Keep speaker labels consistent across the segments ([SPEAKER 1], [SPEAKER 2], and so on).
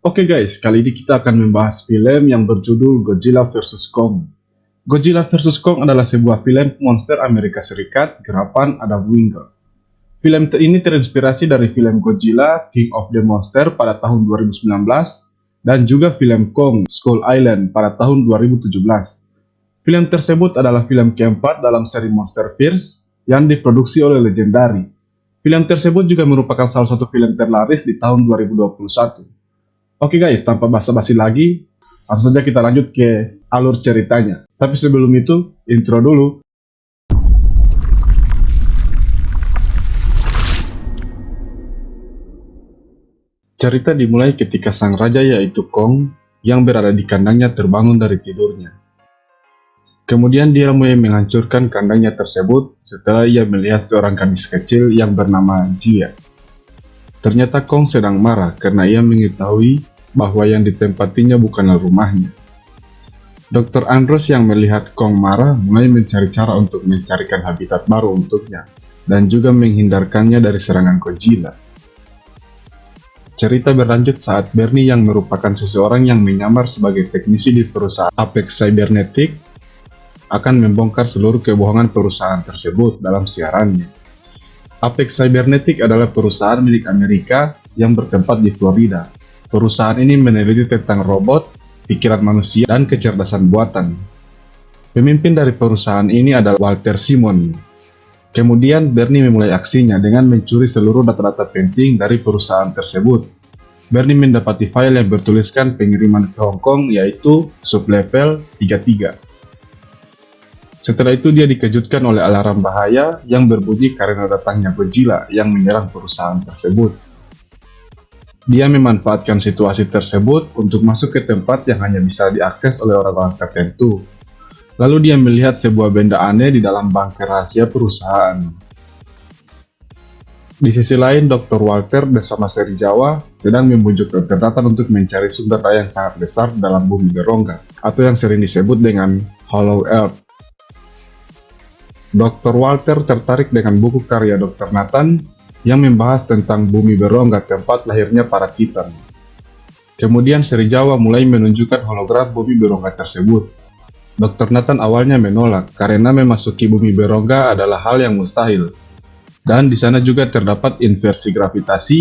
[SPEAKER 1] Oke guys, kali ini kita akan membahas film yang berjudul Godzilla vs Kong. Godzilla vs Kong adalah sebuah film monster Amerika Serikat garapan Adam Wingard. Film ini terinspirasi dari film Godzilla King of the Monsters pada tahun 2019 dan juga film Kong Skull Island pada tahun 2017. Film tersebut adalah film keempat dalam seri Monsterverse yang diproduksi oleh Legendary. Film tersebut juga merupakan salah satu film terlaris di tahun 2021. Oke guys, tanpa basa-basi lagi, langsung saja kita lanjut ke alur ceritanya. Tapi sebelum itu, intro dulu. Cerita dimulai ketika sang raja yaitu Kong yang berada di kandangnya terbangun dari tidurnya. Kemudian dia mulai menghancurkan kandangnya tersebut setelah ia melihat seorang gadis kecil yang bernama Jia. Ternyata Kong sedang marah karena ia mengetahui bahwa yang ditempatinya bukanlah rumahnya. Dr. Andros yang melihat Kong marah mulai mencari cara untuk mencarikan habitat baru untuknya dan juga menghindarkannya dari serangan Godzilla. Cerita berlanjut saat Bernie yang merupakan seseorang yang menyamar sebagai teknisi di perusahaan Apex Cybernetic akan membongkar seluruh kebohongan perusahaan tersebut dalam siarannya. Apex Cybernetic adalah perusahaan milik Amerika yang bertempat di Florida. Perusahaan ini meneliti tentang robot, pikiran manusia, dan kecerdasan buatan. Pemimpin dari perusahaan ini adalah Walter Simon. Kemudian Bernie memulai aksinya dengan mencuri seluruh data-data penting dari perusahaan tersebut. Bernie mendapati file yang bertuliskan pengiriman ke Hong Kong yaitu sublevel 33. Setelah itu dia dikejutkan oleh alarm bahaya yang berbunyi karena datangnya Godzilla yang menyerang perusahaan tersebut. Dia memanfaatkan situasi tersebut untuk masuk ke tempat yang hanya bisa diakses oleh orang-orang tertentu. Lalu dia melihat sebuah benda aneh di dalam bunker rahasia perusahaan. Di sisi lain, Dr. Walter bersama seri Jawa sedang membujuk Dr. Nathan untuk mencari sumber daya yang sangat besar dalam bumi berongga, atau yang sering disebut dengan Hollow Earth. Dr. Walter tertarik dengan buku karya Dr. Nathan yang membahas tentang bumi berongga tempat lahirnya para Titan. Kemudian seri Jawa mulai menunjukkan hologram bumi berongga tersebut. Dr. Nathan awalnya menolak karena memasuki bumi berongga adalah hal yang mustahil. Dan di sana juga terdapat inversi gravitasi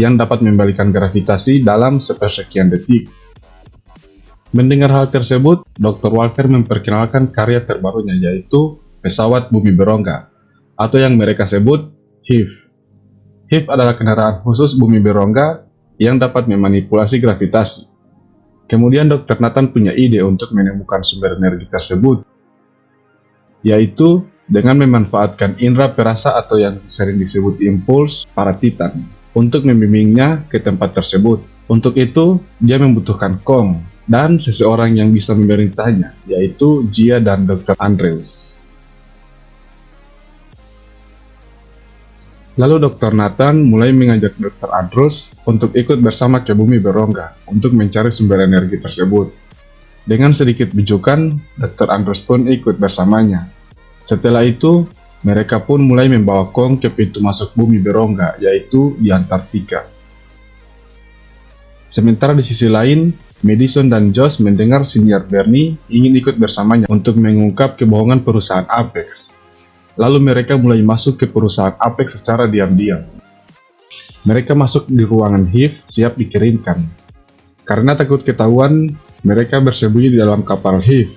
[SPEAKER 1] yang dapat membalikan gravitasi dalam sepersekian detik. Mendengar hal tersebut, Dr. Walter memperkenalkan karya terbarunya yaitu pesawat bumi berongga, atau yang mereka sebut HIF. HIF adalah kendaraan khusus bumi berongga yang dapat memanipulasi gravitasi. Kemudian Dr. Nathan punya ide untuk menemukan sumber energi tersebut, yaitu dengan memanfaatkan indera perasa atau yang sering disebut impuls para Titan untuk membimbingnya ke tempat tersebut. Untuk itu, dia membutuhkan Kong dan seseorang yang bisa memerintahnya, yaitu Jia dan Dr. Andrews. Lalu Dr. Nathan mulai mengajak Dr. Andros untuk ikut bersama ke bumi berongga untuk mencari sumber energi tersebut. Dengan sedikit bijukan, Dr. Andros pun ikut bersamanya. Setelah itu, mereka pun mulai membawa Kong ke pintu masuk bumi berongga, yaitu di Antartika. Sementara di sisi lain, Madison dan Josh mendengar senior Bernie ingin ikut bersamanya untuk mengungkap kebohongan perusahaan Apex. Lalu mereka mulai masuk ke perusahaan Apex secara diam-diam. Mereka masuk di ruangan HIF siap dikirimkan. Karena takut ketahuan, mereka bersembunyi di dalam kapal HIF.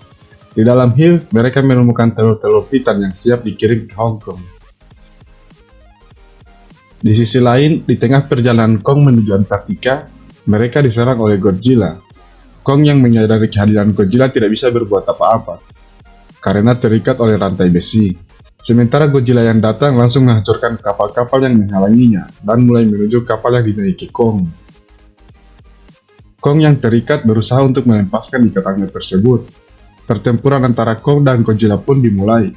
[SPEAKER 1] Di dalam HIF, mereka menemukan telur-telur Titan yang siap dikirim ke Hong Kong. Di sisi lain, di tengah perjalanan Kong menuju Antartika, mereka diserang oleh Godzilla. Kong yang menyadari kehadiran Godzilla tidak bisa berbuat apa-apa, karena terikat oleh rantai besi. Sementara Godzilla yang datang langsung menghancurkan kapal-kapal yang menghalanginya dan mulai menuju kapal yang dinaiki Kong. Kong yang terikat berusaha untuk melepaskan ikatannya tersebut. Pertempuran antara Kong dan Godzilla pun dimulai.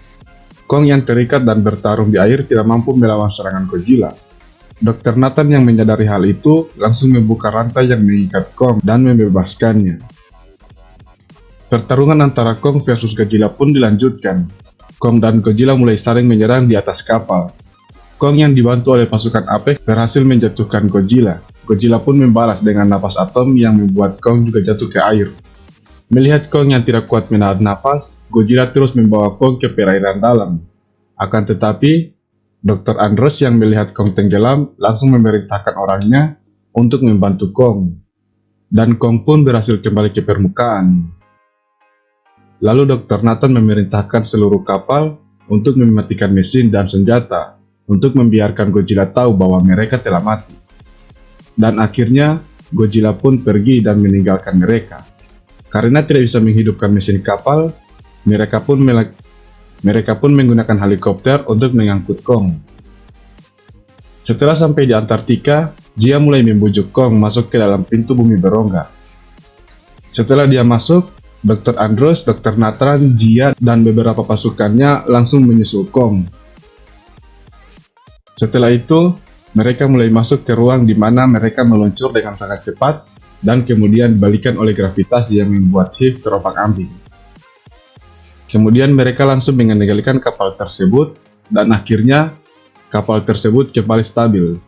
[SPEAKER 1] Kong yang terikat dan bertarung di air tidak mampu melawan serangan Godzilla. Dr. Nathan yang menyadari hal itu langsung membuka rantai yang mengikat Kong dan membebaskannya. Pertarungan antara Kong versus Godzilla pun dilanjutkan. Kong dan Godzilla mulai saling menyerang di atas kapal. Kong yang dibantu oleh pasukan Apex berhasil menjatuhkan Godzilla, Godzilla pun membalas dengan napas atom yang membuat Kong juga jatuh ke air. Melihat Kong yang tidak kuat menahan napas, Godzilla terus membawa Kong ke perairan dalam. Akan tetapi, Dr. Andros yang melihat Kong tenggelam langsung memerintahkan orangnya untuk membantu Kong. Dan Kong pun berhasil kembali ke permukaan. Lalu Dr. Nathan memerintahkan seluruh kapal untuk mematikan mesin dan senjata untuk membiarkan Godzilla tahu bahwa mereka telah mati. Dan akhirnya, Godzilla pun pergi dan meninggalkan mereka. Karena tidak bisa menghidupkan mesin kapal, mereka pun menggunakan helikopter untuk mengangkut Kong. Setelah sampai di Antartika, Jia mulai membujuk Kong masuk ke dalam pintu bumi berongga. Setelah dia masuk, Dr. Andros, Dr. Nathan, Jia, dan beberapa pasukannya langsung menyusul Kong. Setelah itu, mereka mulai masuk ke ruang di mana mereka meluncur dengan sangat cepat dan kemudian dibalikan oleh gravitasi yang membuat Hiv terombang-ambing. Kemudian mereka langsung mengendalikan kapal tersebut dan akhirnya kapal tersebut kembali stabil.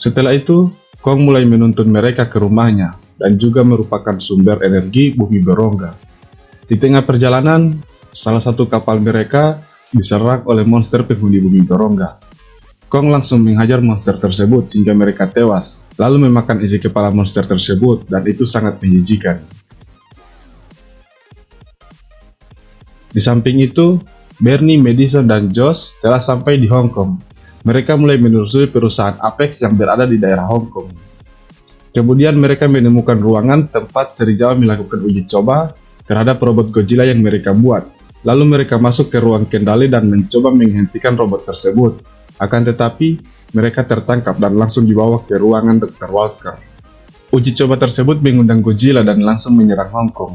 [SPEAKER 1] Setelah itu, Kong mulai menuntun mereka ke rumahnya dan juga merupakan sumber energi bumi berongga. Di tengah perjalanan, salah satu kapal mereka diserang oleh monster penghuni bumi berongga. Kong langsung menghajar monster tersebut hingga mereka tewas, lalu memakan isi kepala monster tersebut dan itu sangat menjijikan. Di samping itu, Bernie, Madison, dan Josh telah sampai di Hong Kong. Mereka mulai menelusuri perusahaan Apex yang berada di daerah Hong Kong. Kemudian mereka menemukan ruangan tempat Serizawa melakukan uji coba terhadap robot Godzilla yang mereka buat. Lalu mereka masuk ke ruang kendali dan mencoba menghentikan robot tersebut. Akan tetapi, mereka tertangkap dan langsung dibawa ke ruangan Dr. Walker. Uji coba tersebut mengundang Godzilla dan langsung menyerang Hong Kong.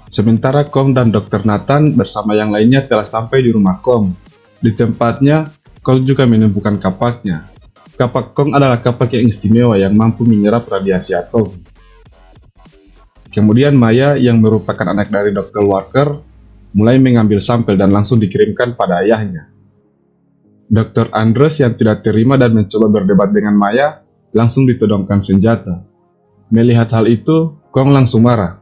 [SPEAKER 1] Sementara Kong dan Dr. Nathan bersama yang lainnya telah sampai di rumah Kong. Di tempatnya, Kong juga menemukan kapaknya. Kapak Kong adalah kapak yang istimewa yang mampu menyerap radiasi atom. Kemudian Maya yang merupakan anak dari Dr. Walker mulai mengambil sampel dan langsung dikirimkan pada ayahnya. Dr. Andros yang tidak terima dan mencoba berdebat dengan Maya langsung ditodongkan senjata. Melihat hal itu, Kong langsung marah.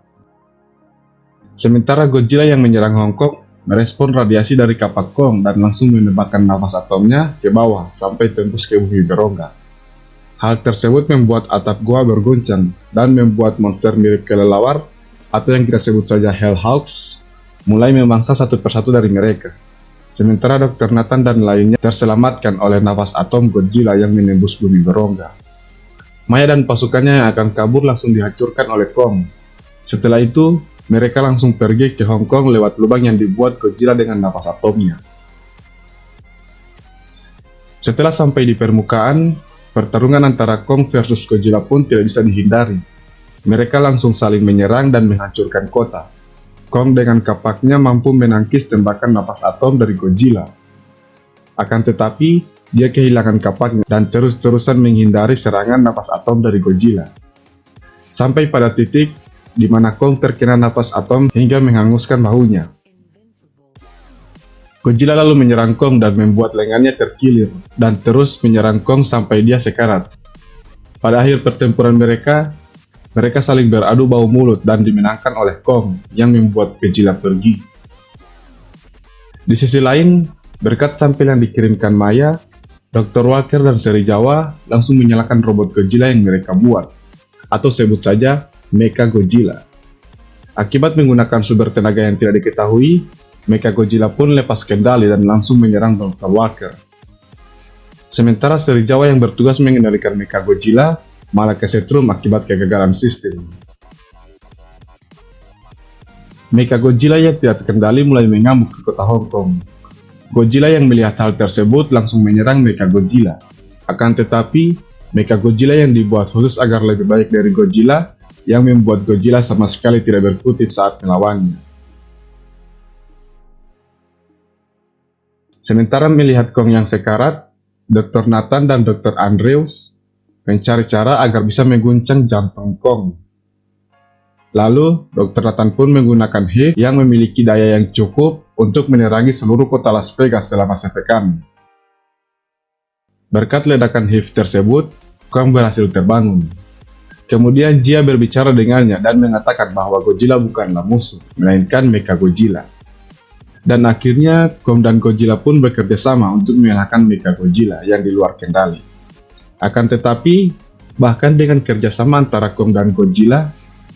[SPEAKER 1] Sementara Godzilla yang menyerang Hong Kong merespon radiasi dari kapak Kong dan langsung menembakkan nafas atomnya ke bawah sampai tembus ke bumi berongga. Hal tersebut membuat atap gua berguncang dan membuat monster mirip kelelawar atau yang kita sebut saja Hellhawks mulai memangsa satu persatu dari mereka. Sementara Dr. Nathan dan lainnya terselamatkan oleh nafas atom Godzilla yang menembus bumi berongga. Maya dan pasukannya yang akan kabur langsung dihancurkan oleh Kong. Setelah itu, mereka langsung pergi ke Hong Kong lewat lubang yang dibuat Godzilla dengan nafas atomnya. Setelah sampai di permukaan, pertarungan antara Kong versus Godzilla pun tidak bisa dihindari. Mereka langsung saling menyerang dan menghancurkan kota. Kong dengan kapaknya mampu menangkis tembakan napas atom dari Godzilla. Akan tetapi, dia kehilangan kapaknya dan terus-terusan menghindari serangan napas atom dari Godzilla. Sampai pada titik di mana Kong terkena napas atom hingga menghanguskan bahunya. Godzilla lalu menyerang Kong dan membuat lengannya terkilir, dan terus menyerang Kong sampai dia sekarat. Pada akhir pertempuran mereka saling beradu bahu mulut dan dimenangkan oleh Kong yang membuat Godzilla pergi. Di sisi lain, berkat sampel yang dikirimkan Maya, Dr. Walker dan Serizawa langsung menyalakan robot Godzilla yang mereka buat, atau sebut saja Mecha Godzilla. Akibat menggunakan sumber tenaga yang tidak diketahui, Mecha Godzilla pun lepas kendali dan langsung menyerang Dr. Walker. Sementara Serizawa yang bertugas mengendalikan Mecha Godzilla malah kesetrum akibat kegagalan sistem. Mecha Godzilla yang tidak terkendali mulai mengamuk ke kota Hong Kong. Godzilla yang melihat hal tersebut langsung menyerang Mecha Godzilla. Akan tetapi, Mecha Godzilla yang dibuat khusus agar lebih baik dari Godzilla, yang membuat Godzilla sama sekali tidak berkutik saat melawannya. Sementara melihat Kong yang sekarat, Dr. Nathan dan Dr. Andrews mencari cara agar bisa mengguncang jantung Kong. Lalu, Dr. Nathan pun menggunakan Hiv yang memiliki daya yang cukup untuk menerangi seluruh kota Las Vegas selama sepekan. Berkat ledakan heavy tersebut, Kong berhasil terbangun. Kemudian Jia berbicara dengannya dan mengatakan bahwa Godzilla bukanlah musuh, melainkan Mechagodzilla. Dan akhirnya Kong dan Godzilla pun bekerja sama untuk mengalahkan Mechagodzilla yang di luar kendali. Akan tetapi, bahkan dengan kerjasama antara Kong dan Godzilla,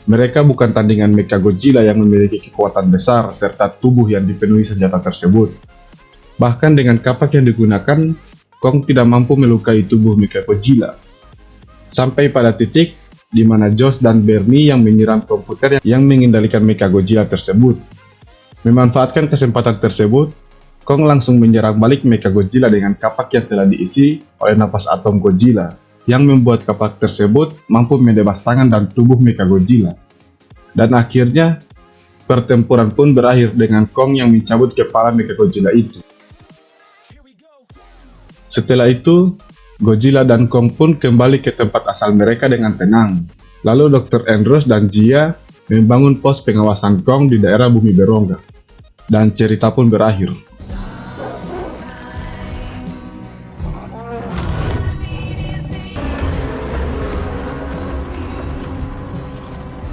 [SPEAKER 1] mereka bukan tandingan Mechagodzilla yang memiliki kekuatan besar serta tubuh yang dipenuhi senjata tersebut. Bahkan dengan kapak yang digunakan, Kong tidak mampu melukai tubuh Mechagodzilla. Sampai pada titik di mana Josh dan Bernie yang menyiram komputer yang mengendalikan Mechagodzilla tersebut. Memanfaatkan kesempatan tersebut, Kong langsung menyerang balik Mechagodzilla dengan kapak yang telah diisi oleh napas atom Godzilla, yang membuat kapak tersebut mampu menebas tangan dan tubuh Mechagodzilla. Dan akhirnya, pertempuran pun berakhir dengan Kong yang mencabut kepala Mechagodzilla itu. Setelah itu, Godzilla dan Kong pun kembali ke tempat asal mereka dengan tenang. Lalu Dr. Andros dan Jia membangun pos pengawasan Kong di daerah Bumi Berongga. Dan cerita pun berakhir.